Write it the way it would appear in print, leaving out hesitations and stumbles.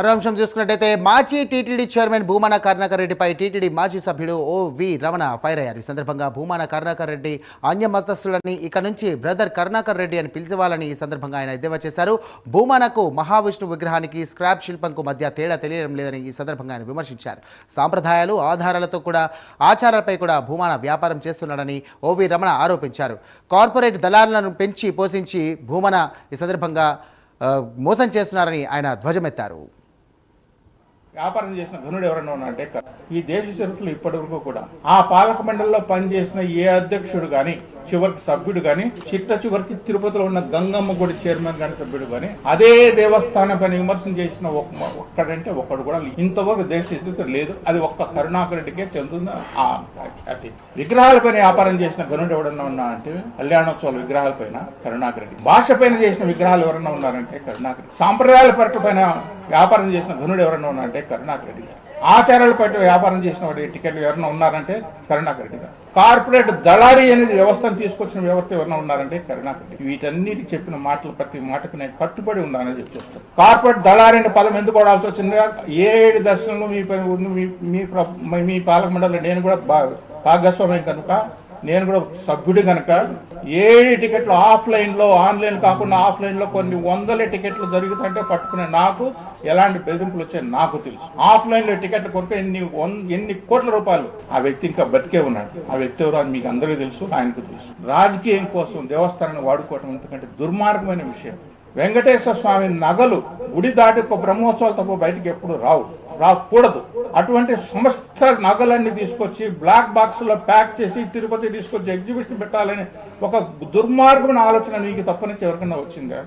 మరో అంశం చూసుకున్నట్టయితే మాజీ టీటీడీ చైర్మన్ భూమన కరుణాకర్ రెడ్డిపై టీటీడీ మాజీ సభ్యుడు ఓ.వి. రమణ ఫైర్ అయ్యారు. ఈ సందర్భంగా భూమన కరుణాకర్ రెడ్డి అన్య మతస్థులని ఇక నుంచి బ్రదర్ కరుణాకర్ రెడ్డి అని పిలిచేవాలని ఈ సందర్భంగా ఆయన ఎద్దేవా చేశారు. భూమనకు మహావిష్ణు విగ్రహానికి స్క్రాప్ శిల్పంకు మధ్య తేడా తెలియడం లేదని ఈ సందర్భంగా ఆయన విమర్శించారు. సాంప్రదాయాలు ఆధారాలతో కూడా ఆచారాలపై కూడా భూమన వ్యాపారం చేస్తున్నాడని ఓ.వి. రమణ ఆరోపించారు. కార్పొరేట్ దళారులను పెంచి పోషించి భూమన ఈ సందర్భంగా మోసం చేస్తున్నారని ఆయన ధ్వజమెత్తారు. వ్యాపారం చేసిన ఘనుడు ఎవరైనా ఉన్నారంటే ఈ దేశ చరిత్రలో ఇప్పటి వరకు కూడా ఆ పాలక మండలిలో పనిచేసిన ఏ అధ్యక్షుడు కానీ చివరికి సభ్యుడు కానీ చివరికి తిరుపతిలో ఉన్న గంగమ్మ గుడి చైర్మన్ కానీ సభ్యుడు కానీ అదే దేవస్థానం పైన విమర్శనం చేసిన ఒక్కడంటే ఒక్కడు కూడా ఇంతవరకు దేశ చరిత్ర లేదు. అది ఒక్క కరుణాకర్ రెడ్డికే చెందుతుంది ఆ ఖ్యాతి. విగ్రహాలపైన వ్యాపారం చేసిన ఘనుడు ఎవరన్నా ఉన్నా అంటే కళ్యాణోత్సవాల విగ్రహాలపైన కరుణాకర్ రెడ్డి. భాష పైన చేసిన విగ్రహాలు ఎవరన్నా ఉన్నారంటే కరుణాకర్ రెడ్డి. సాంప్రదాయాల పైన వ్యాపారం చేసిన ఘనుడు ఎవరన్నా ఉన్నారంటే కరుణాకర్ రెడ్డి. ఆచారాల పట్ల వ్యాపారం చేసిన వాడి టికెట్లు ఎవరైనా ఉన్నారంటే కరుణాకర్ రెడ్డి. కార్పొరేట్ దళారీ అనేది వ్యవస్థను తీసుకొచ్చిన వ్యవస్థ ఎవరైనా ఉన్నారంటే కరుణాకర్ రెడ్డి. వీటన్నిటికి చెప్పిన మాటలు ప్రతి మాటకు నేను కట్టుబడి ఉన్నానని చెప్పి చెప్తాను. కార్పొరేట్ దళారీ అనే పదం ఎందుకు వాడాల్సి వచ్చిందిగా 7 దర్శనంలో మీ పాలక మండలిలో నేను కూడా భాగస్వామ్యం కనుక నేను కూడా సభ్యుడు కనుక 7 టికెట్లు ఆఫ్లైన్లో ఆన్లైన్ కాకుండా ఆఫ్లైన్లో కొన్ని వందల టికెట్లు జరుగుతుంటే పట్టుకునే నాకు ఎలాంటి బెదిరింపులు వచ్చాయి నాకు తెలుసు. ఆఫ్లైన్లో టికెట్లు కొనుక ఎన్ని కోట్ల రూపాయలు ఆ వ్యక్తి ఇంకా బతికే ఉన్నాడు. ఆ వ్యక్తి ఎవరు అని మీకు అందరికీ తెలుసు, ఆయనకు తెలుసు. రాజకీయం కోసం దేవస్థానాన్ని వాడుకోవటం ఎందుకంటే దుర్మార్గమైన విషయం. వెంకటేశ్వర స్వామి నగలు గుడి దాటి ఒక బ్రహ్మోత్సవాలు తప్ప బయటికి ఎప్పుడు రాకూడదు. అటువంటి సమస్త నగలన్నీ తీసుకొచ్చి బ్లాక్ బాక్స్ లో ప్యాక్ చేసి తిరుపతి తీసుకొచ్చి ఎగ్జిబిషన్ పెట్టాలని ఒక దుర్మార్గమైన ఆలోచన నీకు తప్పనిచ్చి ఎవరికైనా వచ్చిందా?